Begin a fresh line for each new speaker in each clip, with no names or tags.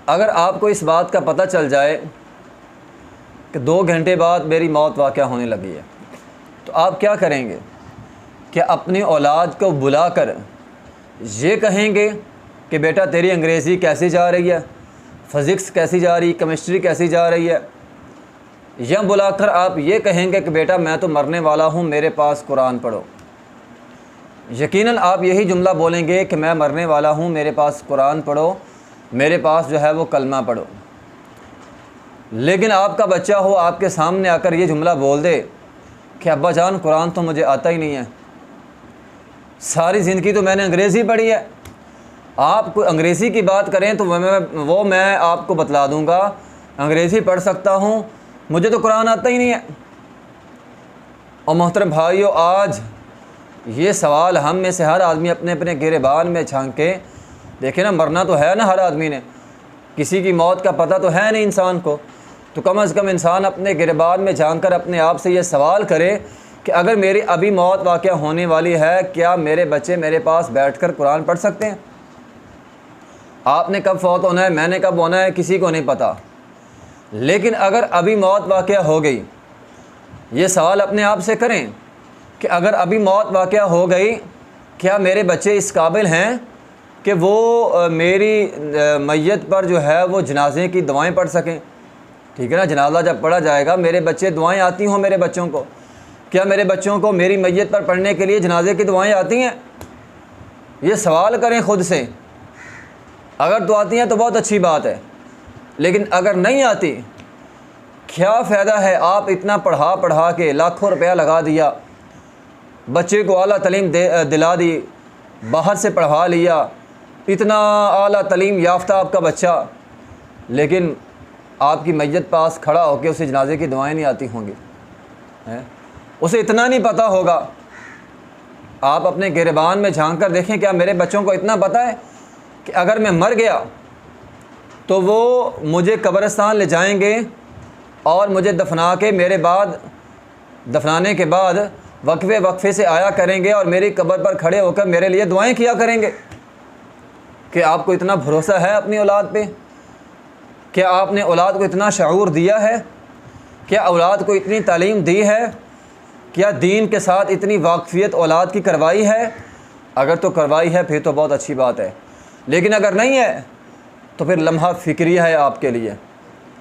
अगर आपको इस बात का पता चल जाए कि 2 घंटे बाद मेरी मौत वाक़या होने लगी है, तो आप क्या करेंगे? क्या अपनी औलाद को बुलाकर ये कहेंगे कि बेटा तेरी अंग्रेज़ी कैसी जा रही है, फ़िज़िक्स कैसी जा रही है, केमिस्ट्री कैसी जा रही है? या बुलाकर आप ये कहेंगे कि बेटा मैं तो मरने वाला हूँ, मेरे पास कुरान पढ़ो? यकीनन आप यही जुमला बोलेंगे कि मैं मरने वाला हूँ, मेरे पास कुरान पढ़ो, मेरे पास जो है वो कलमा पढ़ो। लेकिन आपका बच्चा हो आपके सामने आकर ये जुमला बोल दे कि अब्बा जान कुरान तो मुझे आता ही नहीं है, सारी ज़िंदगी तो मैंने अंग्रेज़ी पढ़ी है। आप कोई अंग्रेज़ी की बात करें तो मैं आपको बतला दूँगा, अंग्रेज़ी पढ़ सकता हूँ, मुझे तो कुरान आता ही नहीं है। और मोहतरम भाइयों, आज ये सवाल हम में से हर आदमी अपने अपने गिरेबान में झांक के देखे ना, मरना तो है ना हर आदमी ने, किसी की मौत का पता तो है नहीं इंसान को। तो कम से कम इंसान अपने गिरबान में झांक कर अपने आप से ये सवाल करे कि अगर मेरी अभी मौत वाक़या होने वाली है, क्या मेरे बच्चे मेरे पास बैठकर कुरान पढ़ सकते हैं? आपने कब फौत होना है, मैंने कब होना है, किसी को नहीं पता। लेकिन अगर अभी मौत वाक़या हो गई, ये सवाल अपने आप से करें कि अगर अभी मौत वाक़या हो गई, क्या मेरे बच्चे इस काबिल हैं कि वो मेरी मैयत पर जो है वो जनाजे की दुआएं पढ़ सकें? ठीक है ना, जनाजा जब पढ़ा जाएगा, मेरे बच्चे दुआएं आती हों मेरे बच्चों को, क्या मेरे बच्चों को मेरी मैयत पर पढ़ने के लिए जनाजे की दुआएं आती हैं? ये सवाल करें ख़ुद से। अगर तो आती हैं तो बहुत अच्छी बात है, लेकिन अगर नहीं आती, क्या फ़ायदा है? आप इतना पढ़ा के लाखों रुपया लगा दिया, बच्चे को आला तालीम दिला दी, बाहर से पढ़वा लिया, इतना आला तालीम याफ्ता आपका बच्चा, लेकिन आपकी मैयत पास खड़ा होकर उसे जनाजे की दुआएं नहीं आती होंगी, हैं? उसे इतना नहीं पता होगा। आप अपने गिरबान में झांक कर देखें, क्या मेरे बच्चों को इतना पता है कि अगर मैं मर गया तो वो मुझे कब्रिस्तान ले जाएंगे और मुझे दफना के मेरे बाद, दफनाने के बाद वक्फे से आया करेंगे और मेरी कब्र पर खड़े होकर मेरे लिए दुआएं किया करेंगे? कि आपको इतना भरोसा है अपनी औलाद पे? क्या आपने औलाद को इतना शऊर दिया है? क्या औलाद को इतनी तालीम दी है? क्या दीन के साथ इतनी वाकफियत औलाद की करवाई है? अगर तो करवाई है फिर तो बहुत अच्छी बात है, लेकिन अगर नहीं है तो फिर लम्हा फ़िक्रिया है आपके लिए,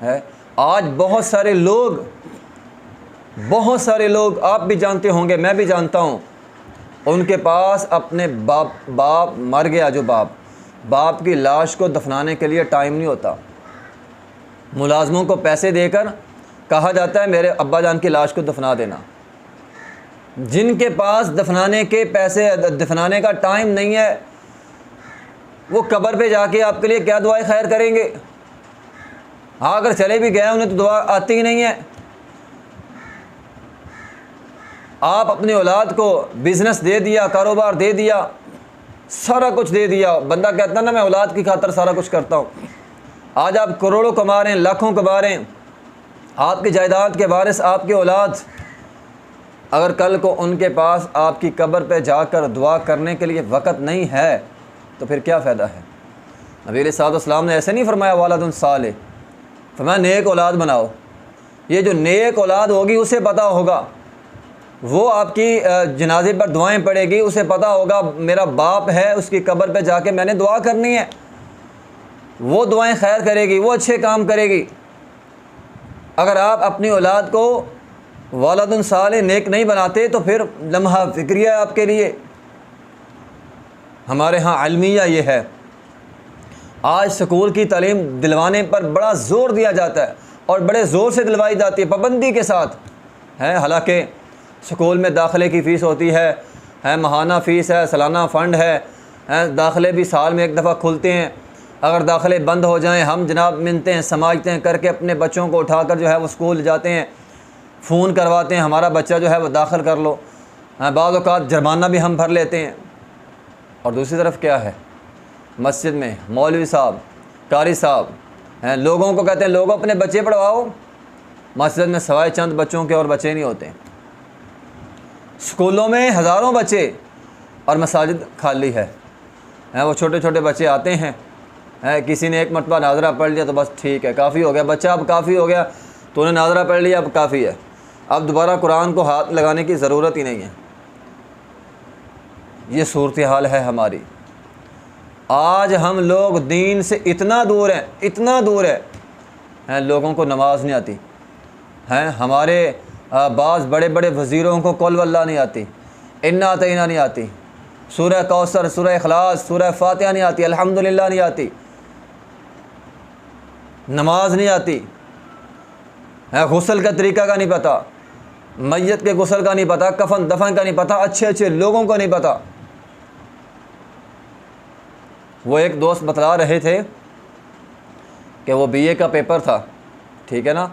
है। आज बहुत सारे लोग आप भी जानते होंगे, मैं भी जानता हूँ, उनके पास अपने बाप मर गया, जो बाप की लाश को दफनाने के लिए टाइम नहीं होता। मुलाजमों को पैसे देकर कहा जाता है मेरे अब्बा जान की लाश को दफना देना। जिनके पास दफनाने के पैसे, दफनाने का टाइम नहीं है, वो कब्र पे जाके आपके लिए क्या दुआएं खैर करेंगे? हाँ, अगर चले भी गए उन्हें तो दुआ आती ही नहीं है। आप अपनी औलाद को बिज़नेस दे दिया, कारोबार दे दिया, सारा कुछ दे दिया। बंदा कहता ना मैं औलाद की खातर सारा कुछ करता हूँ। आज आप करोड़ों कमा रहे हैं, लाखों कमा रहे हैं, आपकी जायदाद के वारिस आपकी औलाद। अगर कल को उनके पास आपकी कब्र पे जाकर दुआ करने के लिए वक़्त नहीं है तो फिर क्या फ़ायदा है? नबी अलैहिस्सलाम ने ऐसे नहीं फरमाया वालदुन सालिह, फरमाया नेक औलाद बनाओ। ये जो नेक औलाद होगी उसे पता होगा, वो आपकी जनाजे पर दुआएं पड़ेगी, उसे पता होगा मेरा बाप है, उसकी कब्र पे जाके मैंने दुआ करनी है, वो दुआएं खैर करेगी, वो अच्छे काम करेगी। अगर आप अपनी औलाद को वालदुन सालिह नेक नहीं बनाते तो फिर लम्हा फ़िक्रिया आपके लिए। हमारे यहाँ अलमिया ये है, आज स्कूल की तालीम दिलवाने पर बड़ा ज़ोर दिया जाता है और बड़े ज़ोर से दिलवाई जाती है, पाबंदी के साथ है। हालांकि स्कूल में दाखिले की फ़ीस होती है, माहाना फ़ीस है, सालाना फ़ंड है, दाखिले भी साल में एक दफ़ा खुलते हैं। अगर दाखिले बंद हो जाएं, हम जनाब मिलते हैं, समाजते हैं करके अपने बच्चों को उठाकर जो है वो स्कूल जाते हैं, फ़ोन करवाते हैं हमारा बच्चा जो है वो दाखिल कर लो। बाज़ औक़ात जुर्माना भी हम भर लेते हैं। और दूसरी तरफ क्या है, मस्जिद में मौलवी साहब, कारी साहब हैं, लोगों को कहते हैं लोगों अपने बच्चे पढ़वाओ। मस्जिद में सवाए चंद बच्चों के और बच्चे नहीं होते। स्कूलों में हज़ारों बच्चे और मसाजिद खाली है। वो छोटे छोटे बच्चे आते हैं, है। किसी ने एक मरतबा नाजरा पढ़ लिया तो बस ठीक है, काफ़ी हो गया, बच्चा अब काफ़ी हो गया, तूने नाजरा पढ़ लिया अब काफ़ी है, अब दोबारा कुरान को हाथ लगाने की ज़रूरत ही नहीं है। ये सूरत हाल है हमारी। आज हम लोग दीन से इतना दूर हैं, इतना दूर है, लोगों को नमाज नहीं आती हैं। हमारे बाज़ बड़े बड़े वज़ीरों को कुल वल्लाह नहीं आती, इन्ना अतैना नहीं आती, सूरह कौसर, सूरह इखलास, सूरह फातिहा नहीं आती, अल्हम्दुलिल्लाह नहीं आती, नमाज नहीं आती है, गुस्ल का तरीका का नहीं पता, मैयत के गुस्ल का नहीं पता, कफन दफन का नहीं पता, अच्छे अच्छे लोगों को नहीं पता। वो एक दोस्त बतला रहे थे कि वो बीए का पेपर था, ठीक है ना,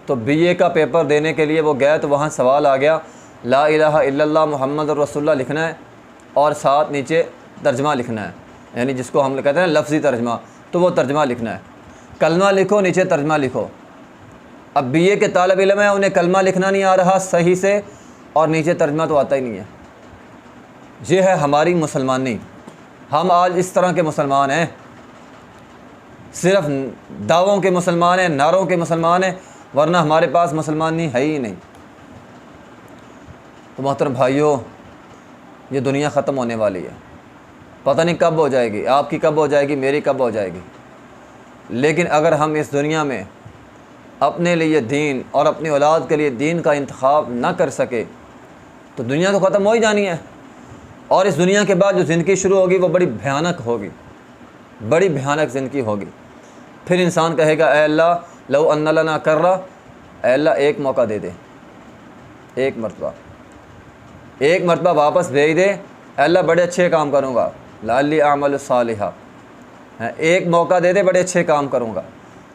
तो बीए का पेपर देने के लिए वो गए तो वहाँ सवाल आ गया, ला इलाहा इल्लल्लाह मुहम्मद रसूलुल्लाह लिखना है और साथ नीचे तर्जमा लिखना है, यानी जिसको हम कहते हैं लफ्ज़ी तर्जमा, तो वो तर्जमा लिखना है। कलमा लिखो, नीचे तर्जमा लिखो। अब बीए के तालिब इल्म है, उन्हें कलमा लिखना नहीं आ रहा सही से और नीचे तर्जमा तो आता ही नहीं है। ये है हमारी मुसलमानी। हम आज इस तरह के मुसलमान हैं, सिर्फ दावों के मुसलमान हैं, नारों के मुसलमान हैं, वरना हमारे पास मुसलमानी है ही नहीं। तो मोहतरम भाइयों, ये दुनिया ख़त्म होने वाली है, पता नहीं कब हो जाएगी, आपकी कब हो जाएगी, मेरी कब हो जाएगी। लेकिन अगर हम इस दुनिया में अपने लिए दीन और अपनी औलाद के लिए दीन का इंतखाब ना कर सके तो दुनिया तो ख़त्म हो ही जानी है। और इस दुनिया के बाद जो ज़िंदगी शुरू होगी वो बड़ी भयानक होगी, बड़ी भयानक ज़िंदगी होगी। फिर इंसान कहेगा, ऐ अल्लाह लौ अन्ना लना कर रहा, ऐ अल्लाह एक मौका दे दे, एक मरतबा वापस भेज दे, ऐ अल्लाह बड़े अच्छे काम करूँगा, लाली आमल सालिहा, एक मौका दे दे, बड़े अच्छे काम करूँगा।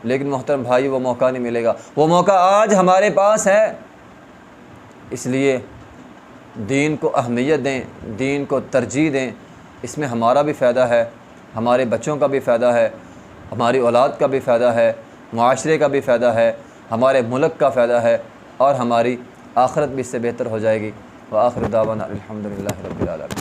लेकिन मोहतरम भाई वो मौका नहीं मिलेगा, वो मौका आज हमारे पास है। इसलिए दीन को अहमियत दें, दीन को तरजीह दें, इसमें हमारा भी फ़ायदा है, हमारे बच्चों का भी फ़ायदा है, हमारी औलाद का भी फ़ायदा है, मुआशरे का भी फ़ायदा है, हमारे मुल्क का फ़ायदा है और हमारी आखिरत भी इससे बेहतर हो जाएगी। व आखिर दावाना अल्हम्दुलिल्लाहि रब्बिल आलमीन।